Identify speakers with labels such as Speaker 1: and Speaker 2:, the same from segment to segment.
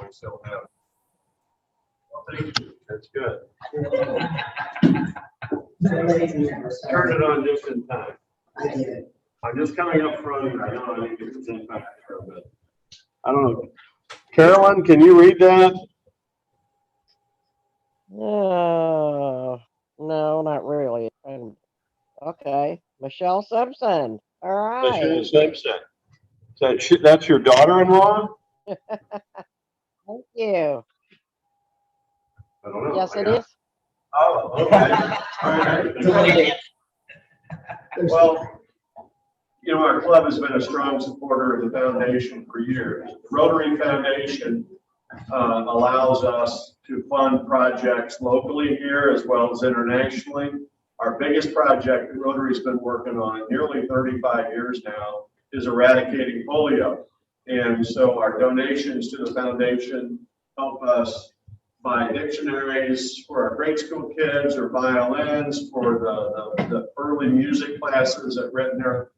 Speaker 1: we still have. Well, thank you. That's good. Turn it on just in time.
Speaker 2: I did it.
Speaker 1: I'm just coming up front, and I know I need to present back there, but I don't know. Carolyn, can you read that?
Speaker 3: No, not really. Okay, Michelle Simpson. All right.
Speaker 1: Michelle Simpson. That's your daughter-in-law?
Speaker 3: Thank you.
Speaker 1: I don't know.
Speaker 3: Yes, it is.
Speaker 1: Oh, okay. All right. Well, you know, our club has been a strong supporter of the foundation for years. The Rotary Foundation allows us to fund projects locally here as well as internationally. Our biggest project that Rotary's been working on nearly 35 years now is eradicating polio. And so our donations to the foundation help us buy dictionaries for our grade school kids or violins for the early music classes at Rittner.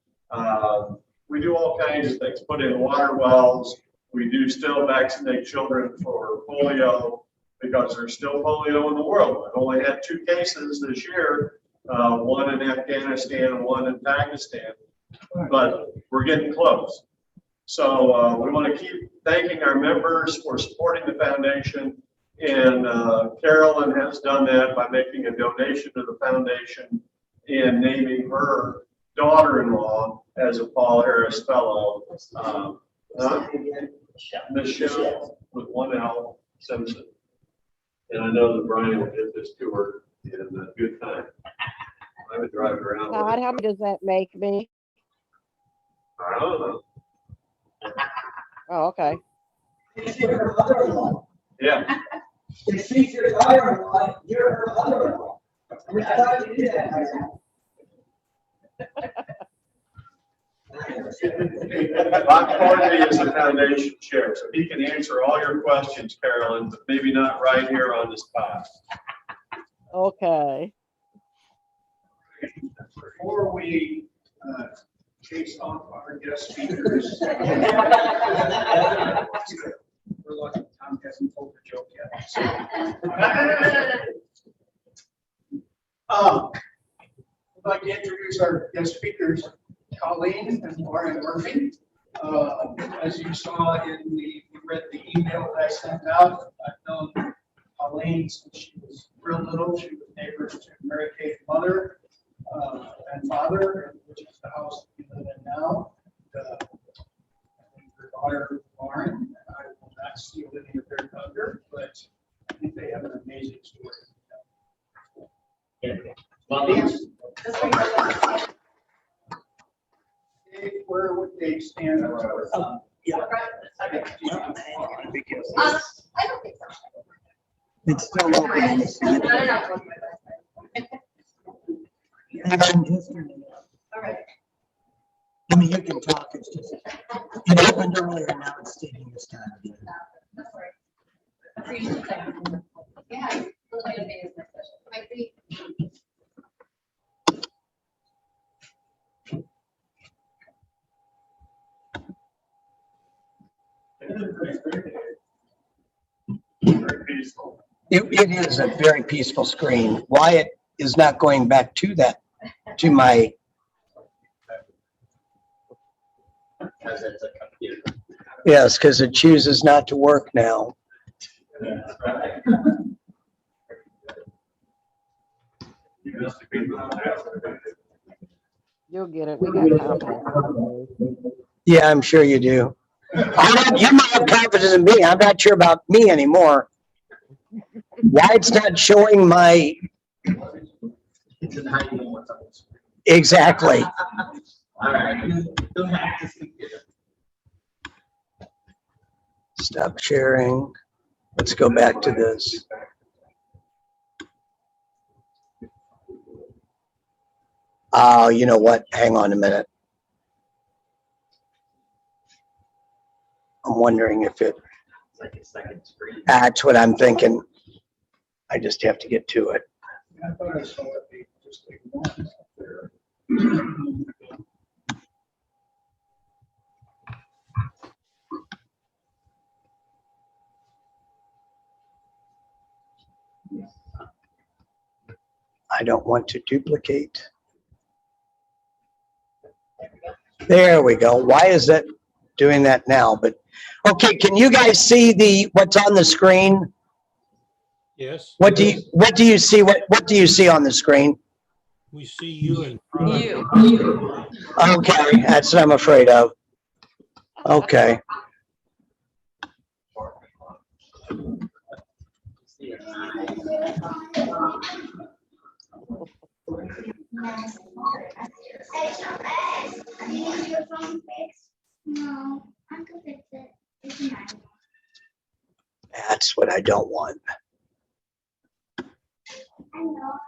Speaker 1: We do all kinds of things, put in water wells. We do still vaccinate children for polio because there's still polio in the world. We've only had 2 cases this year, one in Afghanistan and one in Pakistan, but we're getting close. So we want to keep thanking our members for supporting the foundation. And Carolyn has done that by making a donation to the foundation and naming her daughter-in-law as a Paul Harris Fellow. Michelle with 1 L Simpson. And I know that Brian will get this to her in a good time. I would drive around.
Speaker 3: Todd, how many does that make me?
Speaker 1: I don't know.
Speaker 3: Oh, okay.
Speaker 2: Your mother-in-law.
Speaker 1: Yeah.
Speaker 2: If she's your daughter-in-law, you're her mother-in-law. I mean, I thought you did that.
Speaker 1: Bob Cordy is the foundation chair, so he can answer all your questions, Carolyn, but maybe not right here on the spot.
Speaker 3: Okay.
Speaker 4: Before we chase off our guest speakers, we're lucky Tom hasn't told the joke yet. So, I'd like to introduce our guest speakers, Colleen and Lauren Murphy. As you saw you read the email that I sent out. I've known Colleen since she was real little. She was neighbors to Mary Kate's mother and father, which is the house we live in now. I think her daughter Lauren, and I will not steal any of their thunder, but I think they have an amazing story. Where would they stand?
Speaker 2: Yeah.
Speaker 5: I don't think so.
Speaker 2: It's still open. Action history.
Speaker 5: All right.
Speaker 2: I mean, you can talk, it's just, it opened earlier, now it's taking this time again.
Speaker 5: That's all right. Yeah. Looks like a business session. Might be.
Speaker 1: Very peaceful.
Speaker 2: It is a very peaceful screen. Wyatt is not going back to that, to my.
Speaker 6: Because it's a computer.
Speaker 2: Yes, because it chooses not to work now.
Speaker 6: That's right.
Speaker 1: You must have been on that.
Speaker 3: You'll get it. We got confidence.
Speaker 2: Yeah, I'm sure you do. You might have confidence in me. I'm not sure about me anymore. Why it's not showing my.
Speaker 6: It's in hiding what's on the screen.
Speaker 2: Exactly.
Speaker 6: All right. Don't hack this computer.
Speaker 2: Stop sharing. Let's go back to this. Oh, you know what? Hang on a minute. I'm wondering if it,
Speaker 6: It's like a second screen.
Speaker 2: that's what I'm thinking. I just have to get to it.
Speaker 4: I thought I saw it be just like one up there.
Speaker 2: I don't want to duplicate. There we go. Why is that doing that now? But, okay, can you guys see what's on the screen?
Speaker 7: Yes,
Speaker 2: What do you see? What do you see on the screen?
Speaker 7: we see you in front.
Speaker 5: You.
Speaker 2: Okay, that's what I'm afraid of. Okay.
Speaker 8: No, I can fix it. It's mine.
Speaker 2: That's what I don't want.
Speaker 8: I know.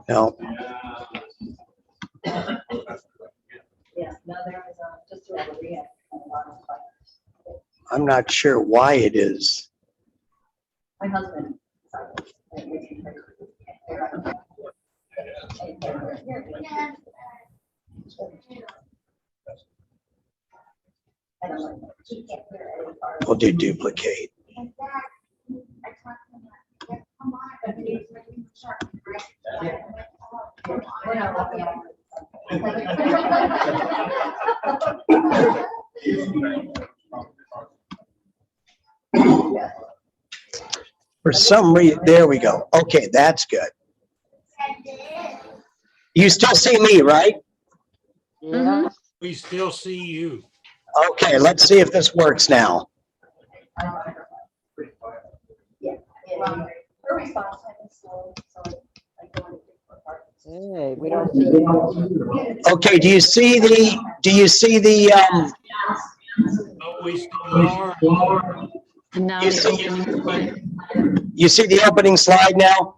Speaker 2: No,
Speaker 5: Yes, no, there was just a react.
Speaker 2: I'm not sure why it is.
Speaker 5: My husband.
Speaker 8: Yes.
Speaker 5: I don't know. He can't hear any part.
Speaker 2: We'll do duplicate.
Speaker 8: And that, I talked to him, yeah, come on, but it's like you sharp, right? Yeah, I'm like, oh, come on.
Speaker 5: We're not looking at
Speaker 2: For some reason, there we go. Okay, that's good.
Speaker 8: And then,
Speaker 2: You still see me, right?
Speaker 3: Yeah.
Speaker 7: We still see you.
Speaker 2: Okay, let's see if this works now.
Speaker 5: Yeah. Her response time is slow, so I don't.
Speaker 3: Hey, we don't see you.
Speaker 2: Okay, do you see the,
Speaker 7: But we still are.
Speaker 9: Now
Speaker 2: You
Speaker 9: the
Speaker 2: see-
Speaker 9: opening slide.
Speaker 2: you see the opening slide now?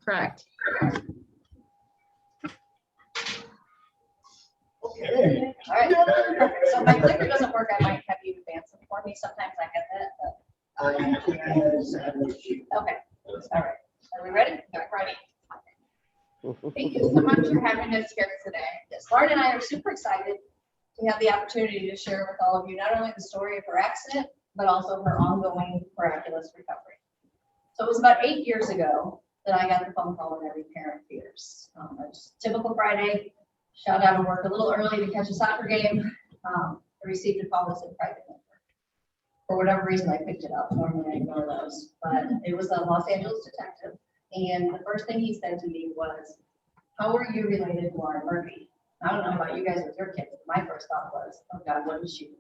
Speaker 9: Correct.
Speaker 5: All right, perfect. So if my clicker doesn't work, I might have you advance it for me. Sometimes I get that, but. Okay, all right. Are we ready? Ready. Thank you so much for having us here today. Yes, Lauren and I are super excited to have the opportunity to share with all of you, not only the story of her accident, but also her ongoing miraculous recovery. So it was about 8 years ago that I got the phone call and every parent fears. It was typical Friday, shot out of work a little early to catch a soccer game. I received a call that said private number. For whatever reason, I picked it up. Normally I ignore those, but it was a Los Angeles detective. And the first thing he said to me was, "How are you related to Lauren Murphy?" I don't know about you guys with your kids, but my first thought was, "Oh God, what is she?"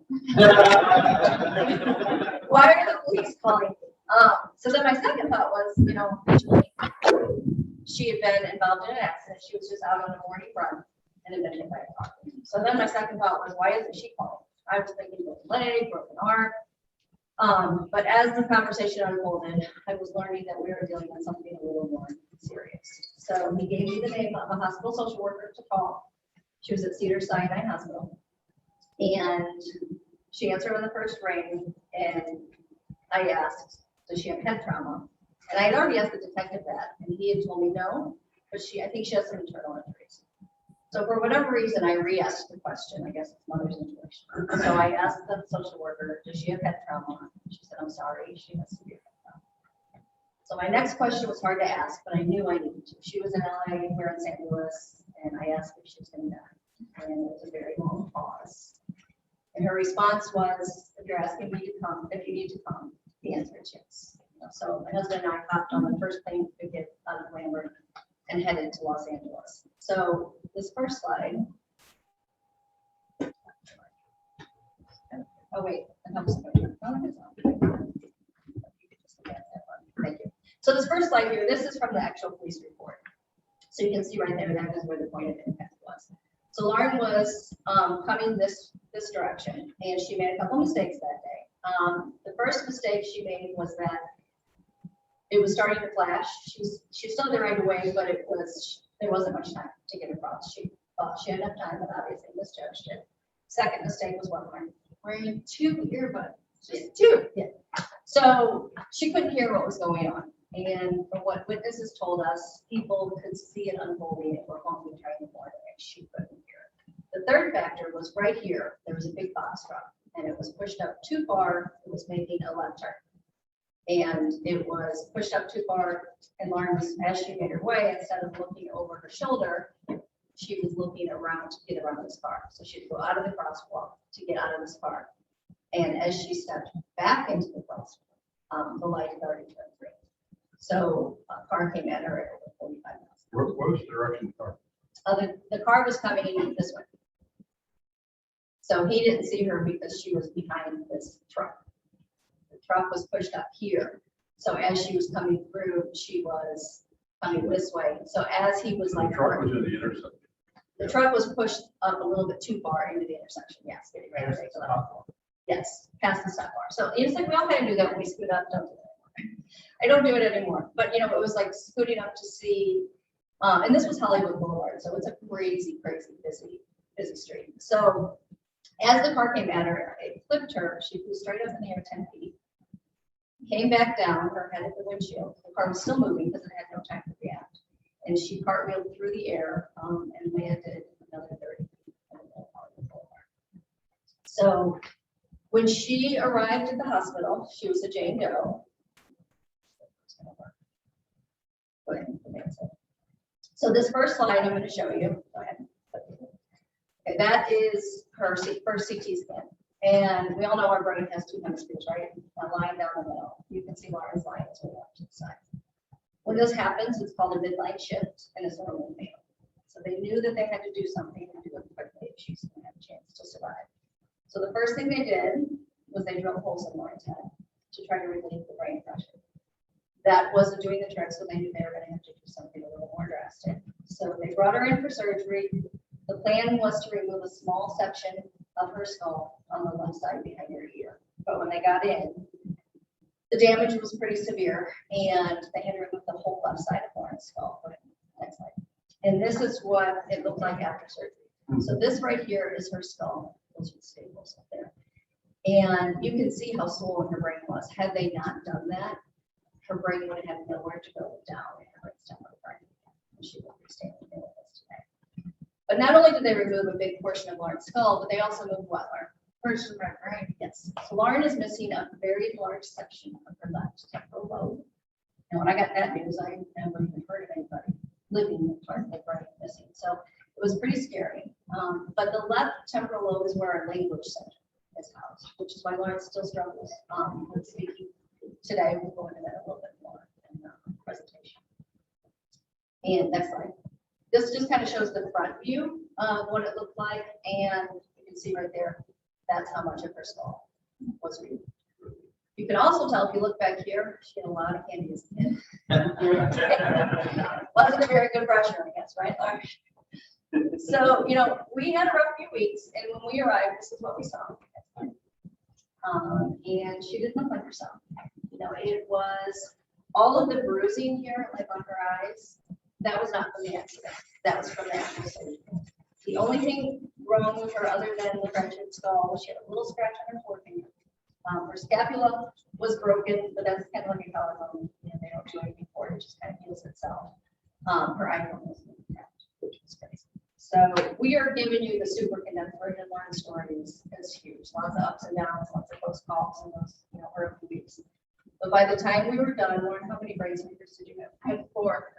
Speaker 5: Why are the police calling me? So then my second thought was, she had been involved in an accident. She was just out on a morning run and had been hit by a car. So then my second thought was, why isn't she calling? I was thinking broken leg, broken arm. But as the conversation unfolded, I was learning that we were dealing with something a little more serious. So he gave me the name of a hospital social worker to call. She was at Cedars-Sinai Hospital. And she answered on the first ring, and I asked, does she have head trauma? And I had already asked the detective that, and he had told me no, but I think she has some internal injuries. So for whatever reason, I re-asked the question. I guess it's mother's intuition. So I asked the social worker, does she have head trauma? She said, I'm sorry, she has severe head trauma. So my next question was hard to ask, but I knew I needed to. She was in LA, we're in St. Louis, and I asked if she was going to die. And it was a very long pause. And her response was, if you're asking me to come, if you need to come, the answer is yes. So my husband and I hopped on the first plane to get out of Lambert and headed to Los Angeles. So this first slide. Oh wait, thank you. So this first slide here, this is from the actual police report. So you can see right there, that is where the point of impact was. So Lauren was coming this direction, and she made a couple mistakes that day. The first mistake she made was that it was starting to flash. She still had the right of way, but there wasn't much time to get across. She thought she had enough time, but obviously misjudged it. Second mistake was what, Lauren? Wearing 2 earbuds. Just 2. Yeah. So she couldn't hear what was going on. And from what witnesses told us, people could see it unfolding and were home trying to warn her, and she couldn't hear it. The third factor was right here, there was a big box truck, and it was pushed up too far, it was making a left turn. And it was pushed up too far, and Lauren was, as she made her way, instead of looking over her shoulder, she was looking around to get around this car. So she'd go out of the crosswalk to get out of this car. And as she stepped back into the crosswalk, the light had already turned green. So a car came at her at over 45 miles.
Speaker 1: What was the direction of the car?
Speaker 5: The car was coming in this way. So he didn't see her because she was behind this truck. The truck was pushed up here. So as she was coming through, she was coming this way. So as he was like.
Speaker 1: The truck was in the intersection.
Speaker 5: The truck was pushed up a little bit too far into the intersection, yes, getting ready to take the left. Yes, past the stop bar. So it's like, we all kind of do that when we scoot up, don't do that anymore. I don't do it anymore, but you know, it was like scooting up to see, and this was Hollywood Boulevard, so it's a crazy, crazy busy street. So as the car came at her, it flipped her, she flew straight up in the air 10 feet, came back down, her head at the windshield, the car was still moving because it had no time to react. And she cartwheeled through the air and landed another 30 feet on the boulevard. So when she arrived at the hospital, she was a Jane Doe. Go ahead. So this first slide I'm going to show you. Go ahead. Okay, that is her first CT scan. And we all know our brain has two hemispheres, right? A line down the middle. You can see Lauren's line is way up to the side. When this happens, it's called a midline shift and it's normally fatal. So they knew that they had to do something and do it quickly if she's going to have a chance to survive. So the first thing they did was they drilled holes in Lauren's head to try to relieve the brain pressure. That wasn't doing the trick, so they knew they were going to have to do something a little more drastic. So they brought her in for surgery. The plan was to remove a small section of her skull on the left side behind her ear. But when they got in, the damage was pretty severe, and they had to remove the whole left side of Lauren's skull. Next slide. And this is what it looked like after surgery. So this right here is her skull. Those are the staples up there. And you can see how swollen her brain was. Had they not done that, her brain would have had nowhere to go down in her brainstem of the brain. And she would be standing there with us today. But not only did they remove a big portion of Lauren's skull, but they also moved what, Lauren? First and right? Yes. So Lauren is missing a very large section of her left temporal lobe. And when I got that news, I never even heard of anybody living with part of the brain missing. So it was pretty scary. But the left temporal lobe is where our language center is housed, which is why Lauren still struggles with speaking. Today, we'll go into that a little bit more in the presentation. And next slide. This just kind of shows the front view of what it looked like. And you can see right there, that's how much of her skull was removed. You can also tell if you look back here, she had a lot of candy as a kid. Wasn't a very good brusher, I guess, right, Lauren? So, you know, we had a rough few weeks, and when we arrived, this is what we saw. And she didn't look like herself. You know, it was all of the bruising here, like on her eyes, that was not from the accident. That was from the actual surgery. The only thing wrong with her other than the fractured skull was she had a little scratch on her forefinger. Her scapula was broken, but that's kind of like a collarbone. You know, they don't do anything for it, it just kind of heals itself. Her iPhone was cracked, which was crazy. So we are giving you the super condensed version of Lauren's story is huge. Lots of ups and downs, lots of close calls in those, you know, early weeks. But by the time we were done, Lauren, how many brain surgeries did you have? I had 4.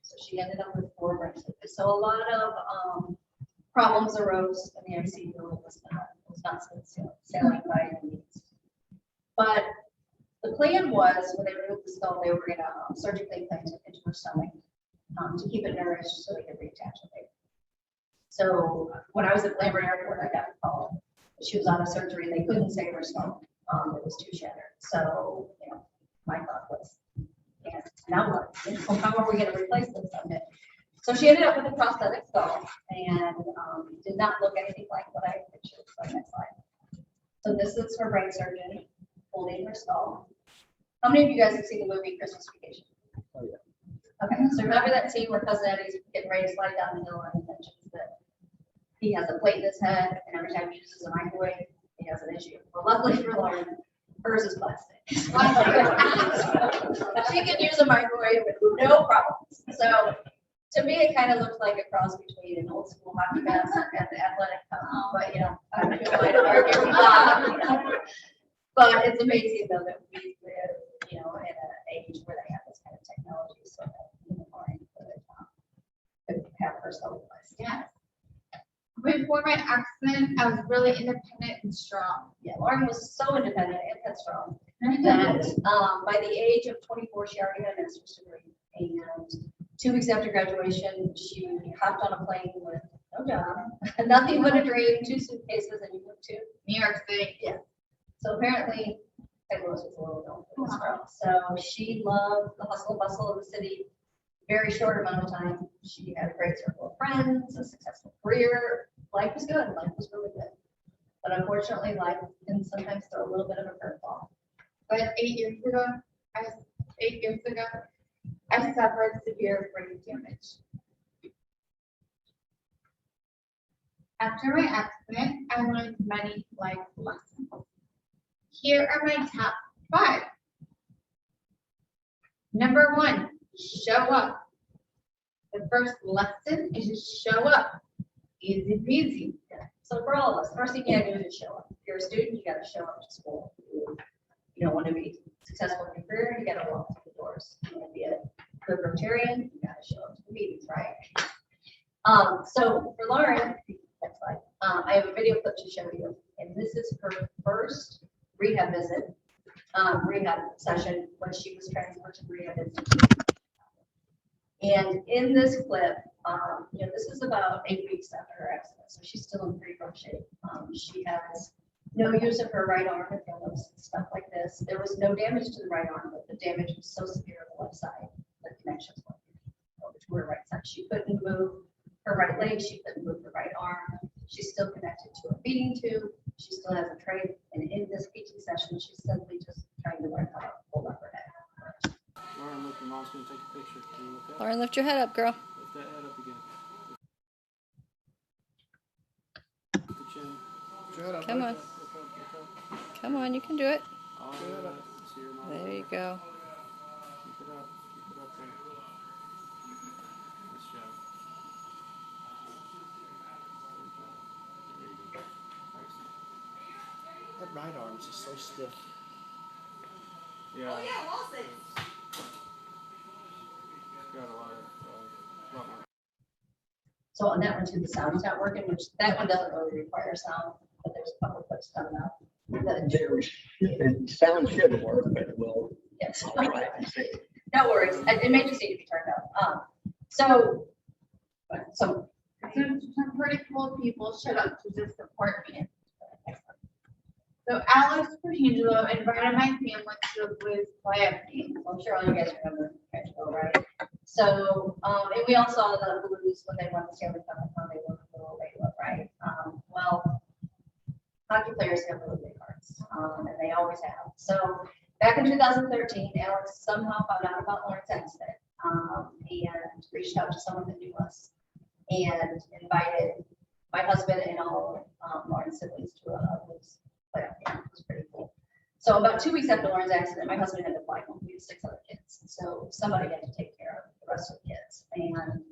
Speaker 5: So she ended up with 4 brain surgeries. So a lot of problems arose in the ICU. It was not sailing by any means. But the plan was when they removed the skull, they were going to surgically implant it into her stomach to keep it nourished so they could reattach it. So when I was at Lambert Airport, I got a call. She was out of surgery. They couldn't save her skull. It was too shattered. So, you know, my thought was, yeah, now what? You know, how are we going to replace this someday? So she ended up with a prosthetic skull and did not look anything like what I pictured. So next slide. So this is her brain surgeon holding her skull. How many of you guys have seen the movie Christmas Vacation?
Speaker 6: Oh, yeah.
Speaker 5: Okay, so remember that scene where Cousin Eddie's getting ready to slide down the hill and he mentions that he has a plate in his head and every time he uses a microwave, he has an issue. Well, luckily for Lauren, hers is plastic. She can use a the microwave with no problems. So to me, it kind of looks like a cross between an old school hockey mask and the athletic cup, but you know, I'm not gonna argue with that. But it's amazing though that we live, you know, in an age where they have this kind of technology, so that uniform could have herself.
Speaker 8: Yes. Before my accident, I was really independent and strong.
Speaker 5: Yeah, Lauren was so independent and headstrong that by the age of 24, she already had a master's degree. And 2 weeks after graduation, she hopped on a plane with no job, nothing but a dream, 2 suitcases, and you moved to
Speaker 8: New York City.
Speaker 5: Yeah. So apparently, St. Louis was a little known for this girl. So she loved the hustle and bustle of the city. Very short amount of time. She had a great circle of friends, a successful career. Life was good. Life was really good. But unfortunately, life can sometimes throw a little bit of a curveball.
Speaker 8: But 8 years ago, I suffered severe brain damage. After my accident, I learned many life lessons. Here are my top 5. Number 1, show up. The first lesson is just show up. Easy peasy.
Speaker 5: So for all of us, first thing you gotta do is just show up. If you're a student, you gotta show up to school. You don't want to be successful in your career, you gotta walk through the doors. You want to be a good Rotarian, you gotta show up to the meetings, right? So for Lauren, next slide, I have a video clip to show you, and this is her first rehab visit, rehab session when she was transferred to the rehab institute. And in this clip, you know, this is about 8 weeks after her accident, so she's still in pretty rough shape. She has no use of her right arm and elbows, stuff like this. There was no damage to the right arm, but the damage was so severe on the left side, the connections went over to her right side. She couldn't move her right leg, she couldn't move her right arm. She's still connected to a feeding tube. She still has a tray, and in this PT session, she's simply just trying to learn how to hold up her head.
Speaker 6: Lauren, look, your mom's gonna take a picture. Can you look up?
Speaker 9: Lauren, lift your head up, girl.
Speaker 6: Lift that head up again. Lift the chin. Lift your head up.
Speaker 9: Come on.
Speaker 6: Look up.
Speaker 9: Come on, you can do it.
Speaker 6: All right. See your mom.
Speaker 9: There you go.
Speaker 6: Keep it up. Keep it up there. Nice job. There you go. Excellent. That right arm is just so stiff. Yeah. Oh yeah, lawsuits. Got a lot more.
Speaker 5: So on that one too, the sound's not working, which that one doesn't really require sound, but there's a couple clips coming up.
Speaker 2: The sound should work, but it will.
Speaker 5: Yes.
Speaker 2: Right.
Speaker 5: No worries. It may just need to be turned up. So
Speaker 8: So some pretty cool people showed up to just support me. So Alex Perangelo invited my family to the Blues playoff game.
Speaker 5: I'm sure all you guys remember Perangelo, right? So, and we all saw the Blues when they won the Stanley Cup and how they won the little Layla, right? Well, hockey players have really big hearts, and they always have. So back in 2013, Alex somehow found out about Lauren's accident, and reached out to someone that knew us and invited my husband and all Lauren's siblings to a Blues playoff game. It was pretty cool. So about 2 weeks after Lauren's accident, my husband had to fly home. We had 6 other kids. So somebody had to take care of the rest of the kids. And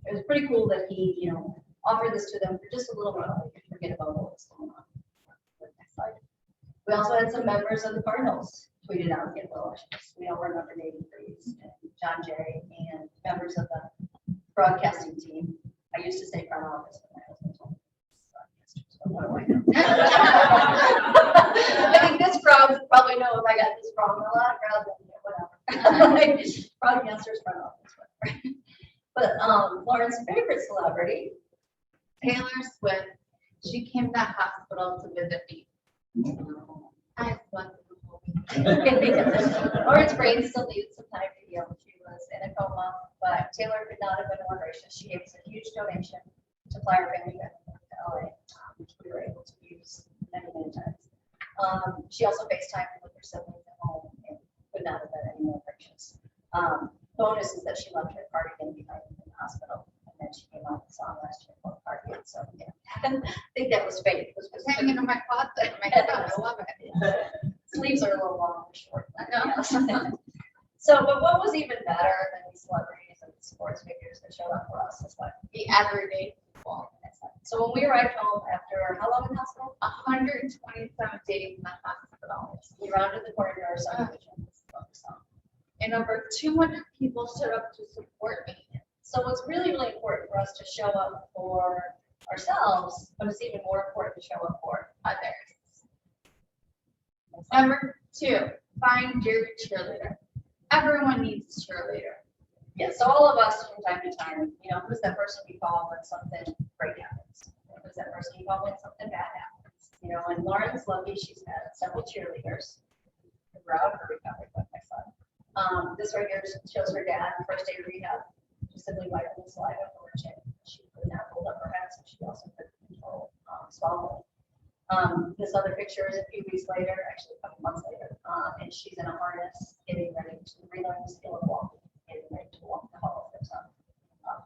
Speaker 5: it was pretty cool that he, you know, offered this to them for just a little while. They could forget about what was going on. Next slide. We also had some members of the Cardinals tweeted out get well wishes. We all remember David Freeze and John Jay and members of the broadcasting team. I used to say front office, but my husband told me broadcasters. But what do I know? I think this crowd would probably know if I got this wrong. A lot of crowds, whatever. Broadcasters, front office, whatever. But Lauren's favorite celebrity,
Speaker 8: Taylor Swift, she came to the hospital to visit me. I slept the whole week.
Speaker 5: Lauren's brain still needs some time to heal. She was in a coma, but Taylor could not have been more gracious. She gave us a huge donation to fly our family back to LA, which we were able to use many, many times. She also FaceTimed with her siblings at home and could not have been any more gracious. Bonus is that she left her cardigan behind in the hospital, and then she came out and saw last year for cardigan. So yeah, I think that was fake. It was
Speaker 8: Hanging in my closet. My God, I love it.
Speaker 5: Sleeves are a little long and short.
Speaker 8: I know.
Speaker 5: So, but what was even better than these celebrities and sports figures that showed up for us is like
Speaker 8: The everyday people.
Speaker 5: so when we arrived home after how long in the hospital?
Speaker 8: 127 days in the hospital.
Speaker 5: We rounded the corner to our subdivision.
Speaker 8: And over 200 people showed up to support me.
Speaker 5: So it's really, really important for us to show up for ourselves, but it's even more important to show up for
Speaker 8: Others. Number 2, find your cheerleader. Everyone needs a cheerleader.
Speaker 5: Yeah, so all of us from time to time, you know, who's that person we call when something great happens? Who's that person you call when something bad happens? You know, and Lauren's lucky, she's had several cheerleaders throughout her recovery with my son. This right here shows her dad, first day of rehab, just simply wiping the saliva from her chin. She could not hold up her head, so she also couldn't control swallowing. This other picture is a few weeks later, actually a couple months later, and she's in a harness, getting ready to relearn the skill of walking, getting ready to walk the hall. There's a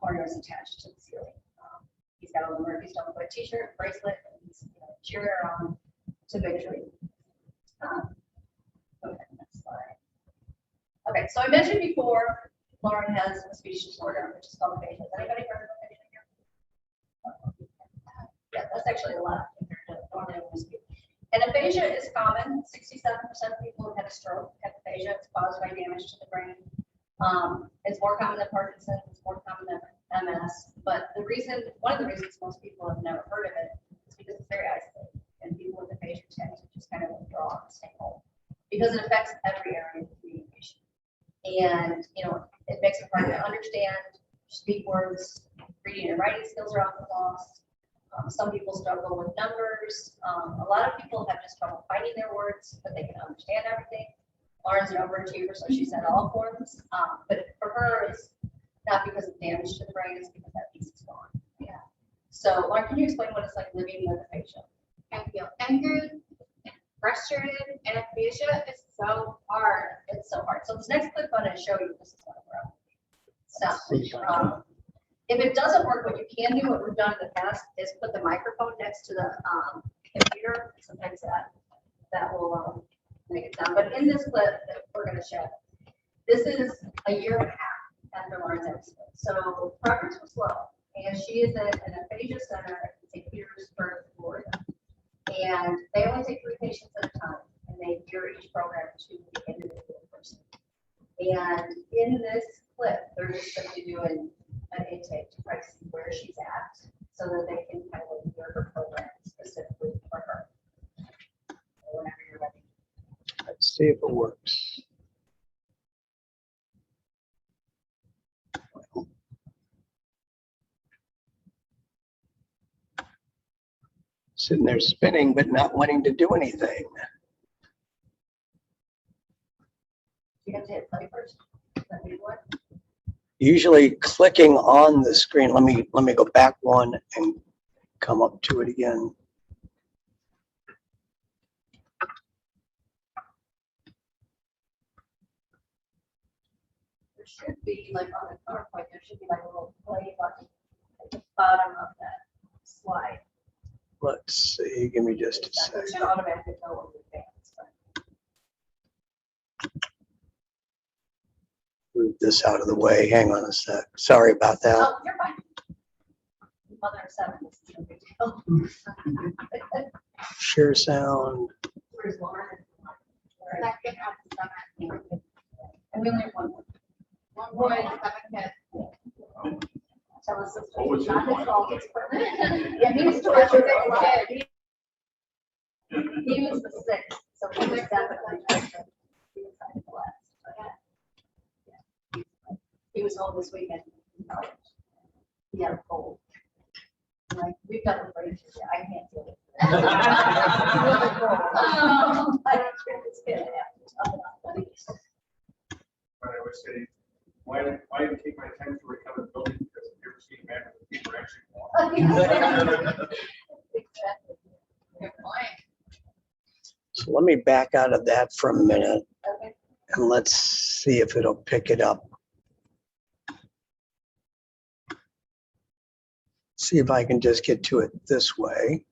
Speaker 5: harness attached to the ceiling. He's got on the Murphy Stone Foot t-shirt, bracelet, and he's cheering her on to victory. Okay, next slide. Okay, so I mentioned before, Lauren has a speech disorder, which is called aphasia. Has anybody heard of aphasia here? Yeah, that's actually a lot compared to normally when we speak. And aphasia is common. 67% of people who have had a stroke have aphasia. It's caused by damage to the brain. It's more common than Parkinson's. It's more common than MS. But one of the reasons most people have never heard of it is because it's very isolated, and people with aphasia tend to just kind of withdraw and stay home because it affects every area of communication. And you know, it makes it hard to understand, speak words. Reading and writing skills are often lost. Some people struggle with numbers. A lot of people have just trouble finding their words, but they can understand everything. Lauren's an overachiever, so she said all forms. But for her, it's not because of damage to the brain, it's because that piece is gone. Yeah. So, Lauren, can you explain what it's like living with aphasia?
Speaker 8: I feel angry and frustrated, and aphasia is so hard.
Speaker 5: It's so hard. So this next clip I'm going to show you, this is one of our if it doesn't work, what you can do, what we've done in the past, is put the microphone next to the computer. Sometimes that will make it sound. But in this clip that we're going to show, this is a year and a half after Lauren's accident. So progress was slow, and she is at an aphasia center in St. Petersburg, Florida. And they only take 3 patients at a time, and they gear each program to the individual person. And in this clip, they're just going to be doing an intake to try to see where she's at so that they can kind of gear her program specifically for her. Whenever you're ready.
Speaker 2: Let's see if it works. Sitting there spinning, but not wanting to do anything.
Speaker 5: You have to hit play first. Let me what?
Speaker 2: Usually clicking on the screen. Let me go back one and come up to it again.
Speaker 5: There should be like on the PowerPoint, there should be like a little play button at the bottom of that slide.
Speaker 2: Let's see, give me just a
Speaker 5: It
Speaker 2: second.
Speaker 5: should automatically go in advance.
Speaker 2: Move this out of the way. Hang on a sec. Sorry about that.
Speaker 5: Oh, you're fine. Mother of 7 is no big deal.
Speaker 2: Share sound.
Speaker 5: Where's Lauren?
Speaker 8: Second of the summer.
Speaker 5: And we only have one more.
Speaker 8: One boy, 7 kids.
Speaker 5: Tell us this.
Speaker 1: Oh, it's
Speaker 5: Not
Speaker 1: his
Speaker 5: his fault, it's perfect. Yeah, he was the kid. He was the 6th, so he was definitely. He was second to last. Yeah. He was home this weekend. He had a cold. Like, we've got the break, I can't do it. I don't care if it's good.
Speaker 1: But I would say, why do you take my time to recover the building? Because I've never seen that when people are actually walking.
Speaker 5: Exactly.
Speaker 8: Good point.
Speaker 2: So let me back out of that for a minute
Speaker 5: Okay.
Speaker 2: and let's see if it'll pick it up. See if I can just get to it this way.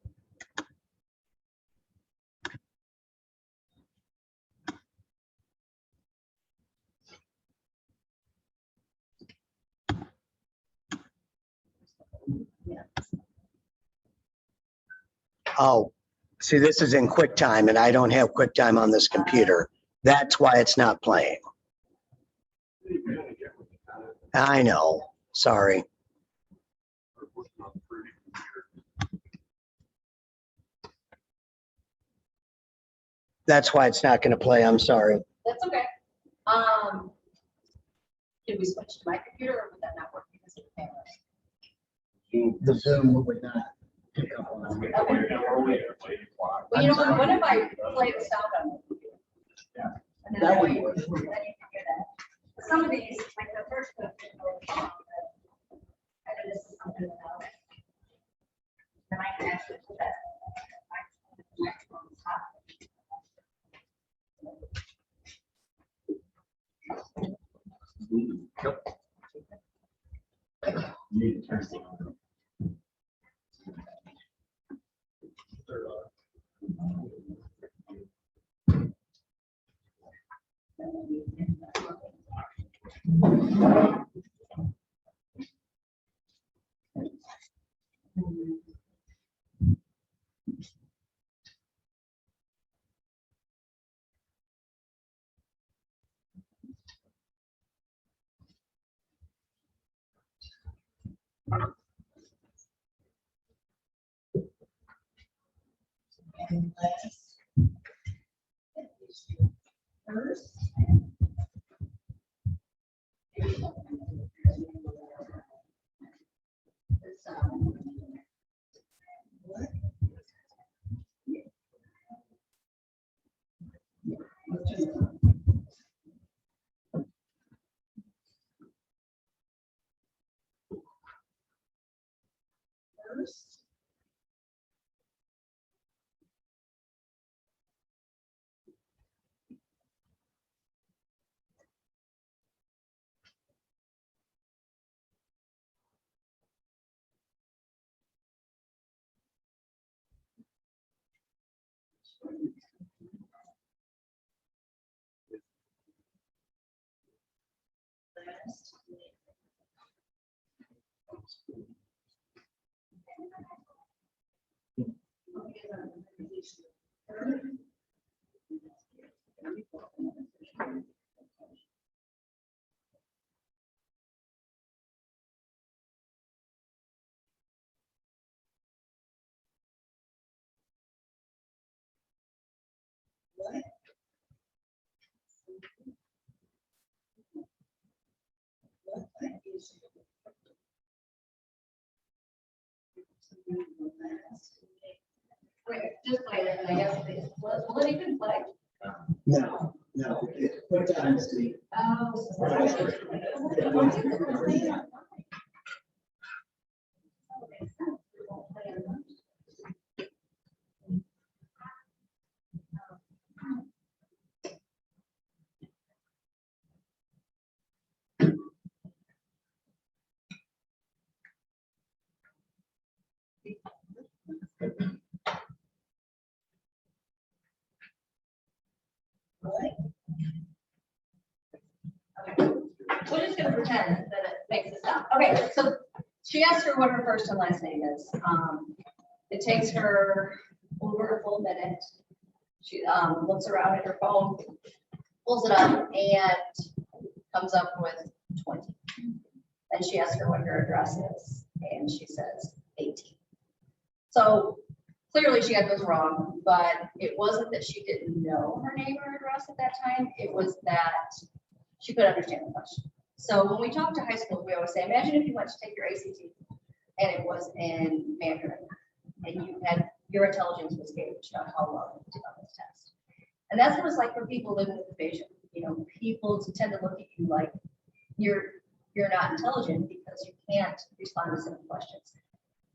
Speaker 2: Oh, see, this is in QuickTime and I don't have QuickTime on this computer. That's why it's not playing. I know, sorry. That's why it's not gonna play, I'm sorry.
Speaker 5: That's okay. Did we switch to my computer or would that not work because of the camera?
Speaker 2: The Zoom would not pick up on it.
Speaker 5: Well, you know, what if I play the sound on the computer? And then
Speaker 2: That would
Speaker 5: then you
Speaker 2: work.
Speaker 5: can hear that. Some of these, like the first one, I know this is something about. And I can actually put that. Microphone on top. First. Wait, just play it, and I guess they, will it even play?
Speaker 2: No, QuickTime is the.
Speaker 5: We're just gonna pretend that it makes it stop. Okay, so she asked her what her first and last name is. It takes her over a full minute. She looks around at her phone, pulls it up, and comes up with 20. And she asks her what her address is, and she says 18. So clearly she got those wrong, but it wasn't that she didn't know her name or address at that time. It was that she could understand the question. So when we talk to high school, we always say, imagine if you went to take your ACT and it was in Mandarin and you had, your intelligence was gauged on how well you did on this test. And that's what it's like for people living with aphasia. You know, people tend to look at you like you're not intelligent because you can't respond to simple questions.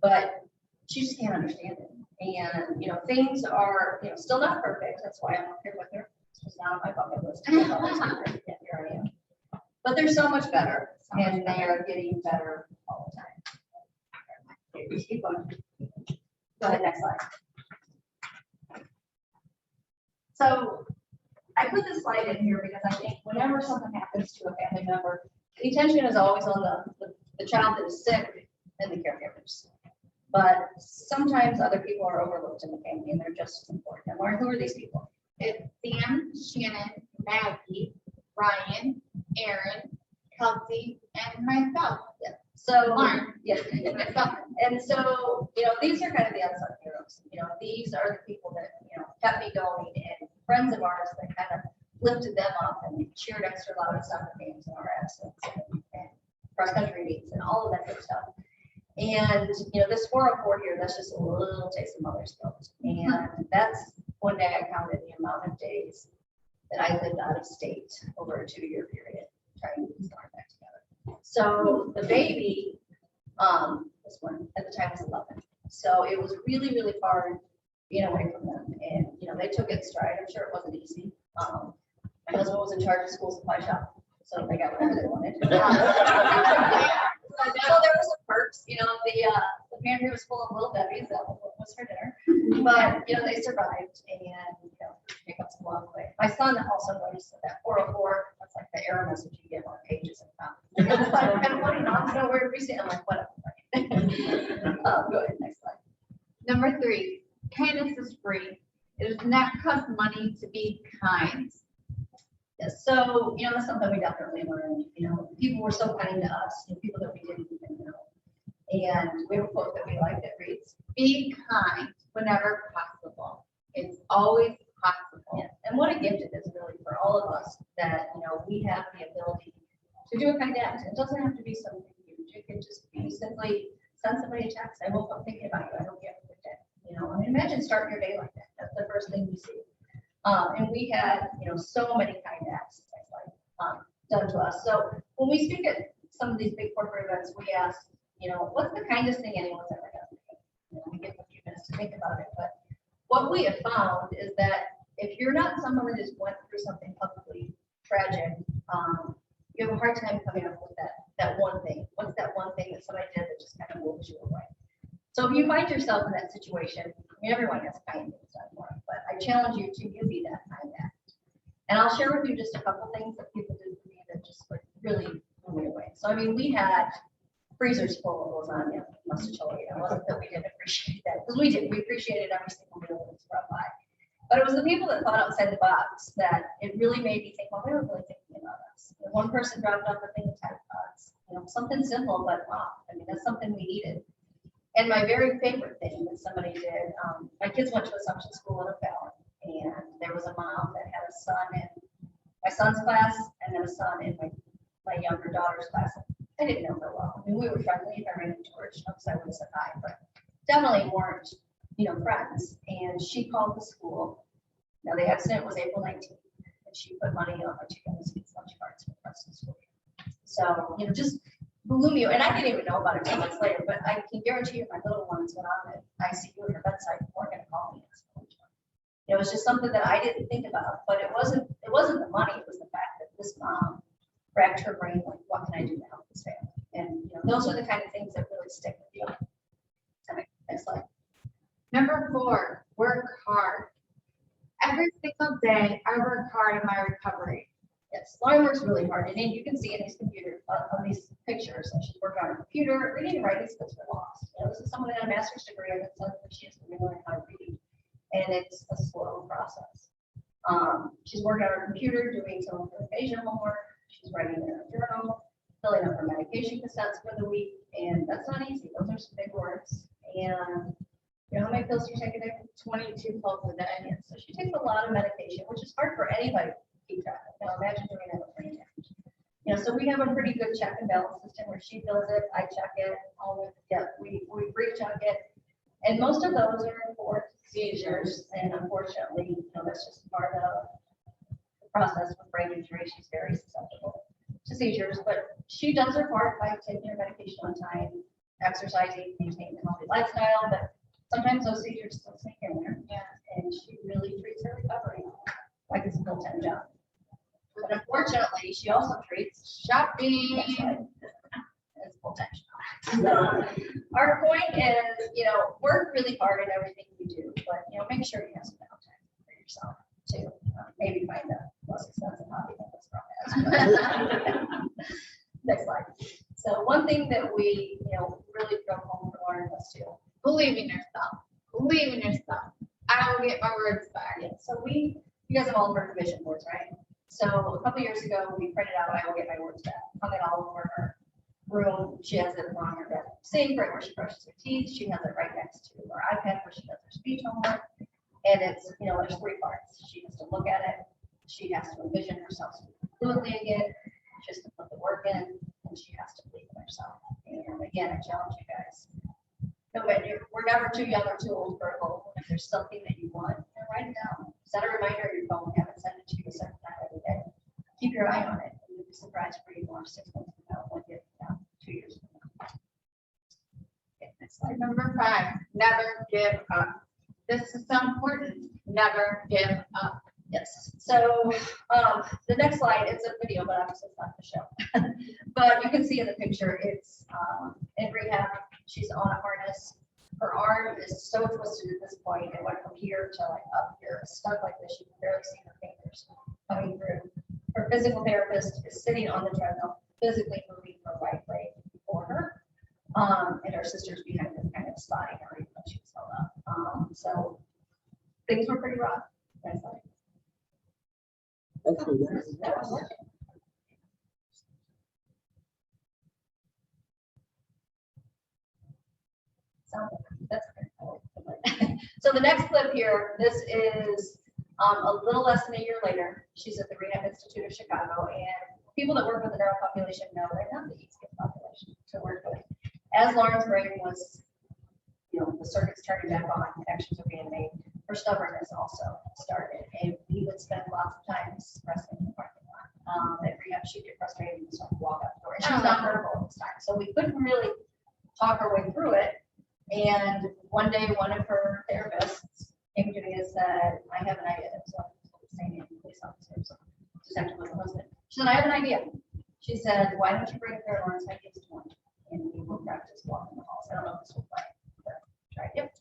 Speaker 5: But she just can't understand it. And, you know, things are, you know, still not perfect. That's why I'm up here with her. It's not on my bucket list. Yeah, here I am. But they're so much better, and they are getting better all the time. Okay, just keep going. Go ahead, next slide. So I put this slide in here because I think whenever something happens to a family member, the attention is always on the child that is sick and the caregivers. But sometimes other people are overlooked in the family and they're just as important. And Lauren, who are these people?
Speaker 8: It's Sam, Shannon, Maggie, Ryan, Aaron, Kelsey, and myself.
Speaker 5: Yeah. So,
Speaker 8: Lauren.
Speaker 5: yeah, myself. And so, you know, these are kind of the unsung heroes. You know, these are the people that, you know, kept me going, and friends of ours that kind of lifted them up and cheered extra loud at soccer games and our absence and cross country meets and all of that good stuff. And, you know, this 404 here, that's just a little taste of mother's guilt. And that's one day I counted the amount of days that I lived out of state over a 2-year period, trying to start back together. So the baby, this one at the time was 11. So it was really, really hard being away from them. And, you know, they took it in stride. I'm sure it wasn't easy. My husband was in charge of school supply shop, so they got whatever they wanted. So there was some perks, you know, the pantry was full of little Debbie's, that was for dinner. But, you know, they survived and, you know, pick up some love away. My son also noticed that 404, that's like the error message you get on pages and stuff. It's like, kind of funny, not so we're appreciating, I'm like, whatever. Go ahead, next slide.
Speaker 8: Number 3, kindness is free. It does not cost money to be kind.
Speaker 5: Yes, so, you know, that's something we definitely learned, you know, people were so kind to us, you know, people that we didn't even know. And we have a quote that we like that reads,
Speaker 8: Be kind whenever possible. It's always possible.
Speaker 5: yeah. And what a gift it is really for all of us that, you know, we have the ability to do a kind act. It doesn't have to be something huge. It can just be simply send somebody a text. I woke up thinking about you. I hope you have a good day. You know, I mean, imagine starting your day like that. That's the first thing you see. And we had, you know, so many kind acts done to us. So when we speak at some of these big corporate events, we ask, you know, what's the kindest thing anyone's ever done? You know, we give them a few minutes to think about it. But what we have found is that if you're not someone that has went through something publicly tragic, you have a hard time coming up with that one thing. What's that one thing that somebody did that just kind of moves you away? So if you find yourself in that situation, I mean, everyone has kind things done for them, but I challenge you to you be that kind act. And I'll share with you just a couple things that people did for me that just like really blew me away. So I mean, we had freezers full of lasagna, mustacholi. It wasn't that we didn't appreciate that, because we did. We appreciated every single meal that was brought by. But it was the people that thought outside the box that it really made me think, well, they were really thinking about us. And one person dropped off a thing of Tide Pods, you know, something simple, but wow, I mean, that's something we needed. And my very favorite thing that somebody did, my kids went to Assumption School in O'Fallon, and there was a mom that had a son in my son's class and then a son in my younger daughter's class. I didn't know her well. I mean, we were friendly. If I ran into her, I would have said hi, but definitely weren't, you know, friends. And she called the school. Now, the accident was April 19th, and she put money on my 2 youngest kids' lunch cards for the rest of the school year. So, you know, just blew me. And I didn't even know about it 2 months later, but I can guarantee you my little ones went on at ICU at her bedside weren't going to call me. It was just something that I didn't think about, but it wasn't the money. It was the fact that this mom racked her brain, like, what can I do to help this family? And, you know, those are the kind of things that really stick with you. Okay, next slide.
Speaker 8: Number 4, work hard. Every single day, I work hard in my recovery.
Speaker 5: Yes, Lauren works really hard, and then you can see in these computer, on these pictures, that she's working on her computer, reading and writing skills are lost. You know, this is someone that had a master's degree, and it's something she has to relearn how to read, and it's a slow process. She's working on her computer, doing some of her Asia homework, she's writing in her journal, filling up her medication cassettes for the week, and that's not easy. Those are some big words. And you know how many pills do you take a day? 22 pills a day. And so she takes a lot of medication, which is hard for anybody to keep track of. Now imagine doing that with brain damage. You know, so we have a pretty good check and balance system where she fills it, I check it, we brief check it. And most of those are for seizures. And unfortunately, you know, that's just part of the process with brain injury. She's very susceptible to seizures, but she does her part by taking her medication on time, exercising, maintaining a healthy lifestyle, but sometimes those seizures still sneak in there. Yeah. And she really treats her recovery like it's a full-time job. But unfortunately, she also treats shopping as full-time job. So our point is, you know, work really hard in everything you do, but, you know, make sure you have some downtime for yourself too. Maybe find a less expensive hobby than this from. Next slide. So one thing that we, you know, really drove home for Lauren was to
Speaker 8: believe in yourself, believe in yourself. I will get my words back.
Speaker 5: Yeah, so you guys have all heard of vision boards, right? So a couple years ago, we printed out, I will get my words back, hung it all over her room. She has it on her desk sink, right where she brushes her teeth. She has it right next to her iPad where she does her speech homework. And it's, there's 3 parts. She has to look at it. She has to envision herself fluently again. She has to put the work in, and she has to believe in herself. And again, I challenge you guys. No, but we're never too young or too old for a goal. If there's something that you want, write it down. Set a reminder on your phone. Have it send it to you a certain time every day. Keep your eye on it. And you'll be surprised where you are 6 months from now, 1 year from now, 2 years from now. Okay, next slide.
Speaker 8: Number 5, never give up. This is so important. Never give up.
Speaker 5: Yes, so the next slide, it's a video, but obviously it's not the show. But you can see in the picture, it's in rehab. She's on a harness. Her arm is so twisted at this point. It went from here to like up here, stuck like this. You can barely see her fingers coming through. Her physical therapist is sitting on the treadmill, physically moving her right leg for her. And her sister's behind her, kind of spotting her even though she was held up. So things were pretty rough. Next slide. So that's so the next clip here, this is a little less than a year later. She's at the Rehab Institute of Chicago, and people that work with the neural population know they're not the easiest population to work with. As Lauren's brain was, the circuits turning back on, connections are being made, her stubbornness also started, and we would spend lots of time expressing in the parking lot. At rehab, she'd get frustrated and start to walk out the door, and she was not verbal at this time, so we couldn't really talk our way through it. And one day, one of her therapists came to me and said, "I have an idea." So saying police officers, Detective was a husband. She said, "I have an idea." She said, "Why don't you bring a pair of Lauren's high heels to one, and we will practice walking the halls." I don't know if this will play, but try it.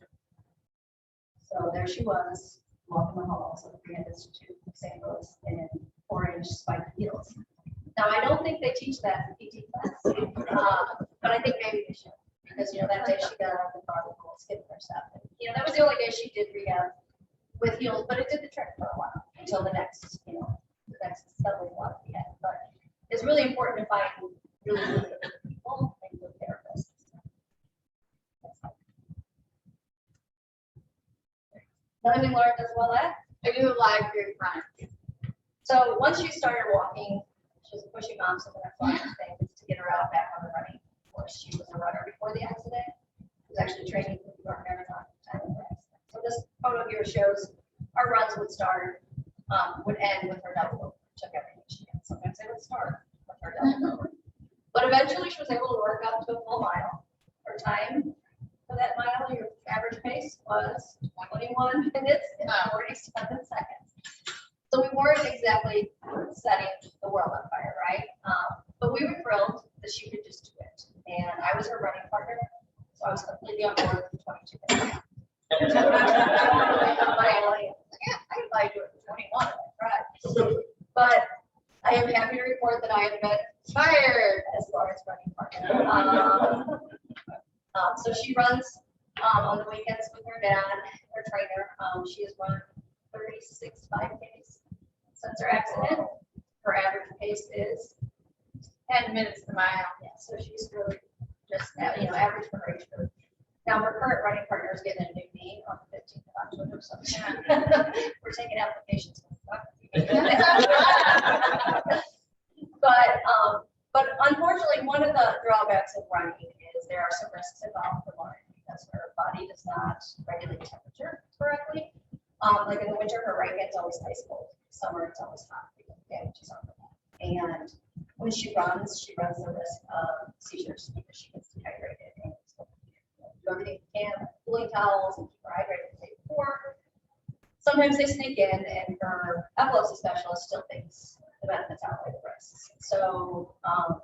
Speaker 5: So there she was, walking the halls of the Rehab Institute of St. Louis in 4-inch spiked heels. Now, I don't think they teach that in PT class, but I think maybe they should. Because, that day she got up and thought, "Cool, skipping her stuff." And, that was the only day she did rehab with heels, but it did the trick for a while until the next settling block we had. But it's really important to find really good people and good therapists. Another thing Laura does well at,
Speaker 8: I do live group runs.
Speaker 5: so once she started walking, she was pushing mom, so the next one thing is to get her out back on the running. She was a runner before the accident. She was actually training for the New York Marathon at the time of the accident. So this photo here shows our runs would start, would end with her double over. Took everything she had. Sometimes they would start with her double over. But eventually she was able to work up to a full mile. Her time for that mile, your average pace was 21 minutes and 47 seconds. So we weren't exactly setting the world on fire, right? But we were thrilled that she could just do it. And I was her running partner, so I was completely on board with 22 minutes. I can probably do it for 21, right? But I am happy to report that I have been fired as far as running partner. So she runs on the weekends with her dad, her trainer. She has run 36 5Ks since her accident. Her average pace is 10 minutes to mile. Yeah, so she's really just, average for her age group. Now, her current running partner is getting a new knee on the 15th of October, so we're taking applications. But unfortunately, one of the drawbacks of running is there are some risks involved for Lauren because her body does not regulate temperature correctly. Like in the winter, her right hand's always ice cold. Summer, it's always hot. Damages on her back. And when she runs the risk of seizures because she gets dehydrated. And do everything you can, cooling towels, and keep her hydrated the day before. Sometimes they sneak in, and her epilepsy specialist still thinks the benefits outweigh the risks. So, a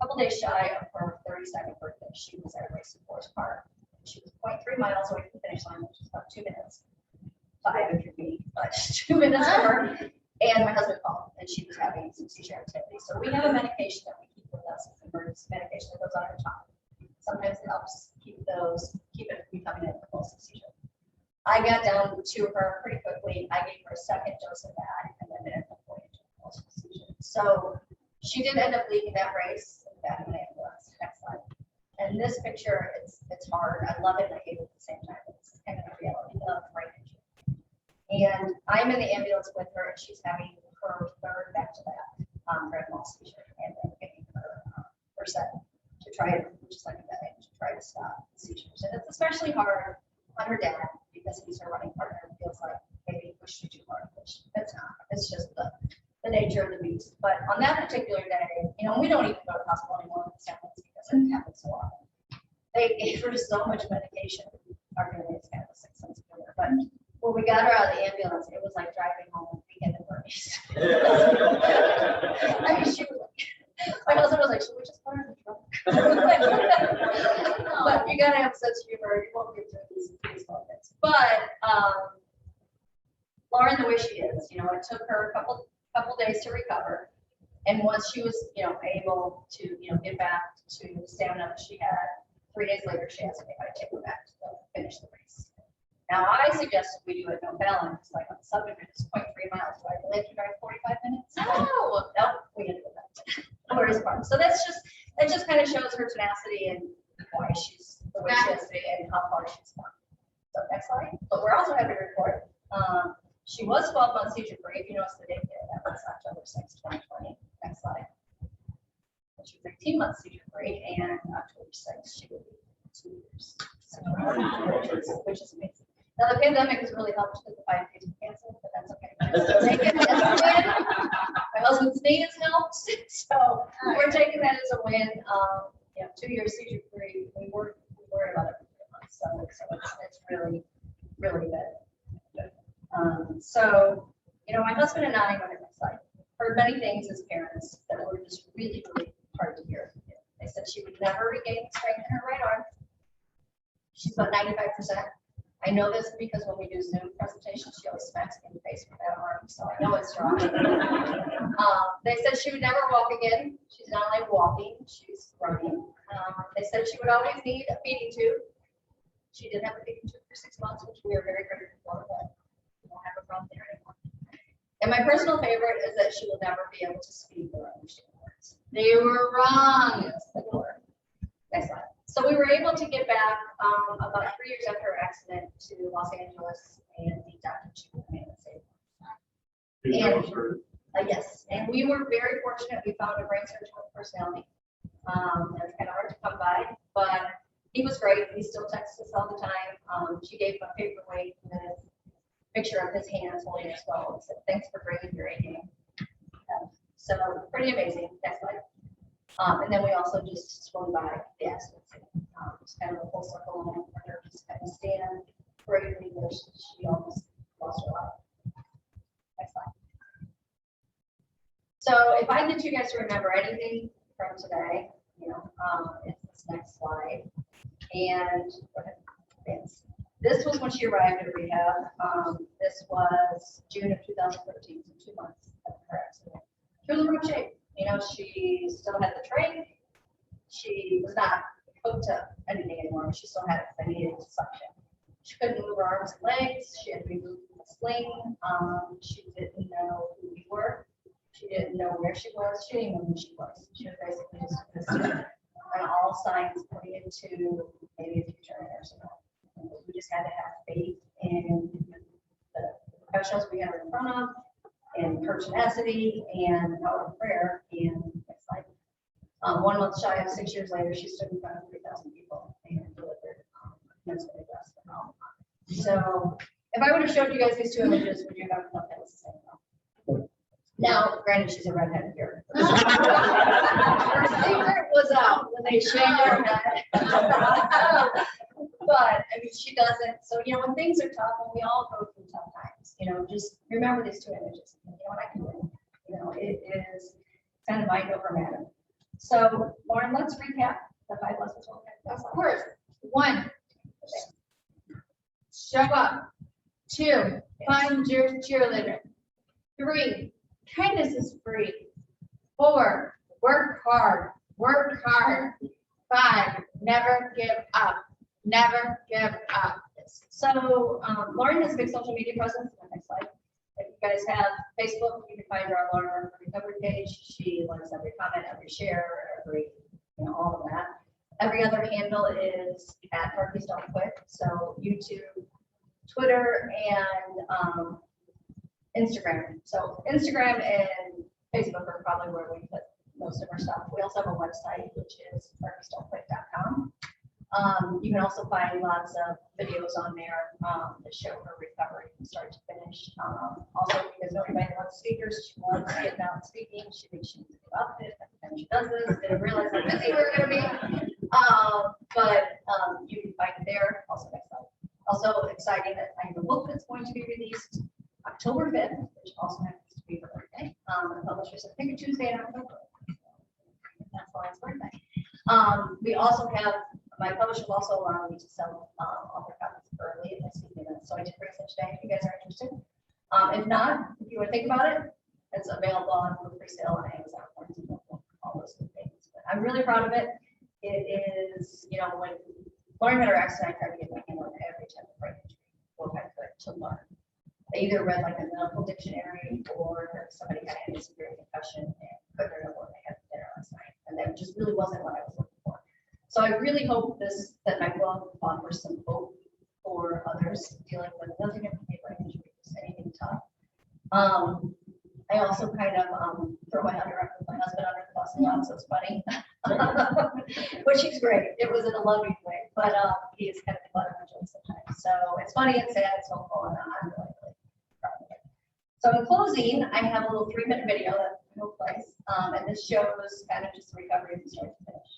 Speaker 5: couple days shy of her 32nd birthday, she was at a race in Forest Park. She was 0.3 miles away from the finish line, which is about 2 minutes. 5 if you're me, but 2 minutes for her. And my husband called, and she was having some seizure activity. So we have a medication that we keep with us. It's an emergency medication that goes on her tongue. sometimes it helps keep it from becoming a convulsive seizure. I got down to her pretty quickly. I gave her a second dose of that, and then it ended up going into a convulsive seizure. So she did end up leaving that race in the back of an ambulance. Next slide. And this picture, it's hard. I love it and I hate it at the same time. It's kind of a reality of brain injury. And I'm in the ambulance with her, and she's having her third back-to-back grand mal seizure, and then getting her percent to try to, which is like a medic, to try to stop the seizures. And it's especially hard on her dad because he's her running partner and feels like maybe he pushed you too hard, which that's not. It's just the nature of the beast. But on that particular day, you know, we don't even go to the hospital anymore with ambulance because it happens so often. They gave her so much medication. Arguably, it's kind of a 6 months later. But when we got her out of the ambulance, it was like driving home weekend at Bernie's. I mean, she was like, my husband was like, should we just put her in the trunk? But you gotta have such humor. You won't get through these moments. But Lauren, the way she is, you know, it took her a couple days to recover. And once she was, you know, able to, you know, get back to the stamina that she had, 3 days later, she asked me if I'd take her back to finish the race. Now, I suggested we do it no balance, like on the subdivision, it's 0.3 miles. Do I really have to drive 45 minutes? No, we had to go back to Gloria's Park. So that just kind of shows her tenacity and why she's the way she is today and how far she's come. So next slide. But we're also happy to report, she was 12 months seizure free. If you notice the date there, that was October 6, 2020. Next slide. And she was 18 months seizure free, and October 6, she will be 2 years. So, which is amazing. Now the pandemic has really helped with the fight against cancer, but that's okay. So take it as a win. My husband's knee has helped, so we're taking that as a win. You know, 2 years seizure free. We worry about it for 3 months, so it's really, really good. So, you know, my husband and I, on next slide, heard many things as parents that were just really, really hard to hear. They said she would never regain strength in her right arm. She's about 95%. I know this because when we do Zoom presentations, she always smacks me in the face with that arm, so I know it's strong. They said she would never walk again. She's not only walking, she's running. They said she would always need a feeding tube. She did have a feeding tube for 6 months, which we are very grateful for, but we don't have a problem there anymore. And my personal favorite is that she will never be able to speak or understand words. They were wrong. Yes, they were. Next slide. So we were able to get back about 3 years after her accident to Los Angeles and meet Dr. Chu and yes, and we were very fortunate. We found a brain surgeon with personality. That's kind of hard to come by, but he was great. He still texts us all the time. She gave him a paperweight with a picture of his hands holding his phone and said, "Thanks for bringing your A game." So pretty amazing. Next slide. And then we also just swung by the accident. Just kind of a full circle moment for her, just kind of stand bravely where she almost lost her life. Next slide. So if I get you guys to remember anything from today, you know, it's this next slide. And go ahead, thanks. This was when she arrived at rehab. This was June of 2013, so 2 months after her accident. She was in rough shape. You know, she still had the trach. She was not hooked to anything anymore, but she still had it because I needed suction. She couldn't move her arms and legs. She had to be moved from a sling. She didn't know who we were. She didn't know where she was. She didn't even know who she was. She was basically just on all signs pointing into maybe a future in nursing home. We just had to have faith in the professionals we had in front of, and her tenacity and power of prayer. And it's like 1 month shy of 6 years later, she stood in front of 3,000 people and delivered mentally blessed. So if I would have showed you guys these 2 images, would you have thought that was the same? Now, granted, she's a redhead here. Her secret was out when they shaved her head. But I mean, she doesn't. So, you know, when things are tough, when we all go through tough times, you know, just remember these 2 images. You know what I can do? You know, it is kind of mind over matter. So, Lauren, let's recap the 5 lessons.
Speaker 8: Of course. 1, show up. 2, find your cheerleader. 3, kindness is free. 4, work hard. Work hard. 5, never give up. Never give up.
Speaker 5: So Lauren has a big social media presence. Next slide. If you guys have Facebook, you can find her on Lauren Recovery page. She likes every comment, every share, every, all of that. Every other handle is at Turkeys Don't Quit. So YouTube, Twitter, and Instagram. So Instagram and Facebook are probably where we put most of our stuff. We also have a website, which is turkeysdon'tquit.com. You can also find lots of videos on there that show her recovery from start to finish. Also, because nobody wants speakers, she wants to get down speaking. She thinks she needs to give up it. And she does this. Didn't realize how busy we're going to be. But you can find it there. Also, next slide. Also exciting that I have a book that's going to be released October 5th, which also happens to be her birthday. The publisher said, pick a Tuesday in October. That's Lauren's birthday. We also have, my publisher will also allow me to sell author copies early if I see them. So I did bring some today if you guys are interested. If not, if you want to think about it, it's available on free sale on Amazon, all those good things. But I'm really proud of it. It is, when Lauren had her accident, I tried to get my hand on every type of brain injury book I could to learn. I either read like a medical dictionary or somebody had a severe concussion and couldn't remember what they had for dinner last night. And that just really wasn't what I was looking for. So I really hope that my book offers some hope for others dealing with nothing but brain injury, just anything tough. I also kind of throw my husband under the bus a lot, so it's funny. Which he's great. It was in a loving way, but he is kind of the butt of my jokes sometimes. So it's funny and sad, it's hopeful, and I'm really proud of it. So in closing, I have a little 3-minute video that will place, and this shows kind of just the recovery from start to finish.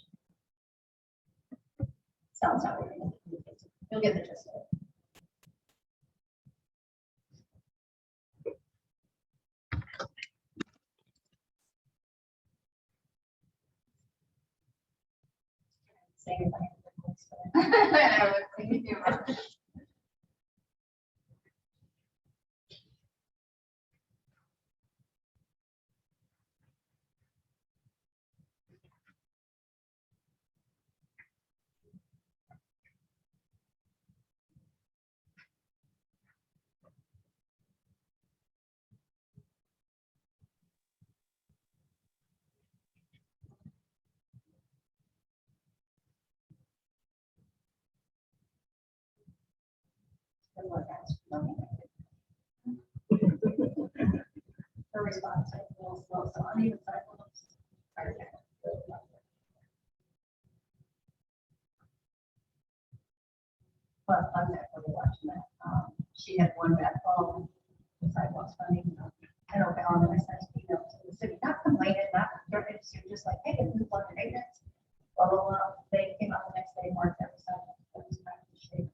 Speaker 5: Sounds how we're going to do it. You'll get the gist of it. Say goodbye.
Speaker 8: I was thinking too much.
Speaker 5: Her response, I feel slow, so I'm even sorry. But I'm definitely watching that. She had one bad fall. The sidewalk's funny. I don't know, and I sent an email to the city, not complaining, not threatening, just like, hey, this is what the maintenance. Blah, blah, blah. They came out the next day, marked every sidewalk. That was back to shape.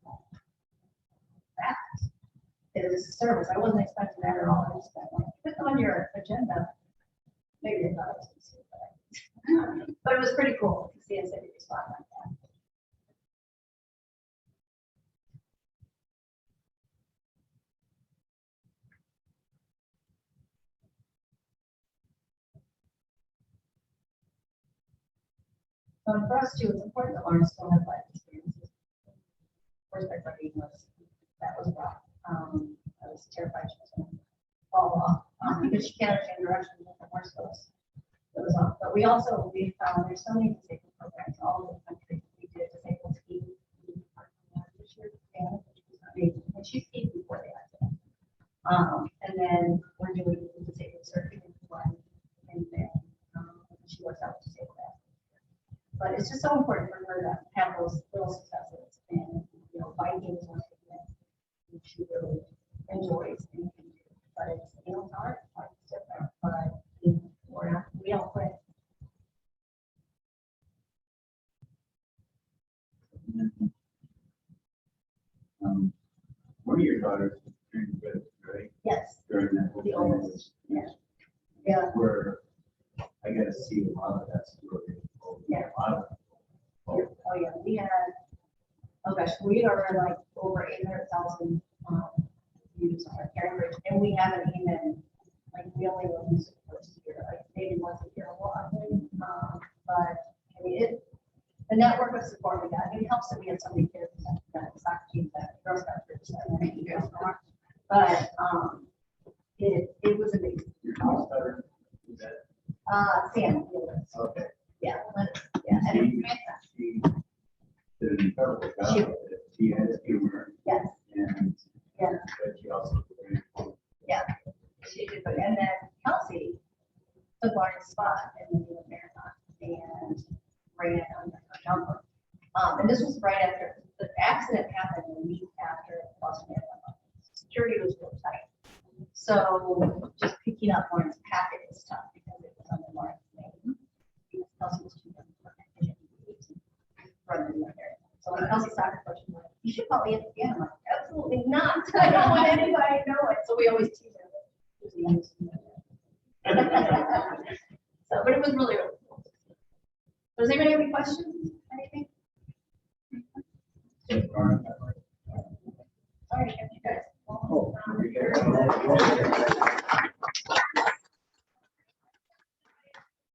Speaker 5: That is a service. I wasn't expecting that at all. I just got like, put it on your agenda. Maybe they thought it was stupid, but it was pretty cool to see a city respond like that. So for us too, it's important that Lauren still has life experiences. First, I thought that was rough. I was terrified she was going to fall off because she can't change direction with the horse goes. It was off. But we found there's so many disabled programs all over the country. We did disabled ski this year, and she skied before the accident. And then we're doing disabled surfing as well. And then she works out with disabled athletes. But it's just so important for her to have those little successes, and biking is one thing that she really enjoys and can do. But it's it's hard, it's different. But we don't quit.
Speaker 10: One of your daughters is doing good, right?
Speaker 5: Yes,
Speaker 10: During that whole
Speaker 5: the
Speaker 10: time,
Speaker 5: oldest. Yeah.
Speaker 10: where I got to see a lot of that story.
Speaker 5: Yeah.
Speaker 10: A lot of
Speaker 5: Oh yeah, we had, oh gosh, we are like over 800,000 views on our Karen Bridge, and we haven't even, like, we only release it once a year, like maybe once a year, but I mean, the network of support we got. It helps that we had so many kids that soccer teams, that Girl Scout groups, that were making girls more. But, it was amazing.
Speaker 10: Your house better? Is that-
Speaker 5: Sam,
Speaker 10: Okay.
Speaker 5: yeah, yeah, and it was fantastic.
Speaker 10: She did an incredible job. She has humor
Speaker 5: Yes,
Speaker 10: and.
Speaker 5: Yeah.
Speaker 10: But she also.
Speaker 5: yeah, she did, but, and then Kelsey took Lauren's spot in the New York Marathon and ran on a number. And this was right after, the accident happened a week after Boston Marathon. Security was real tight. So just picking up Lauren's packet was tough because it was under Lauren's name. Because Kelsey was too young for it. Run the New York Marathon. So when Kelsey soccer coach was like, you should call ESPN. I'm like, absolutely not. I don't want anybody to know it. So we always tease her. Who's the youngest in the marathon. So, but it was really, really cool. Does anybody have any questions? Anything? Sorry, I kept you guys.
Speaker 10: Oh, very good.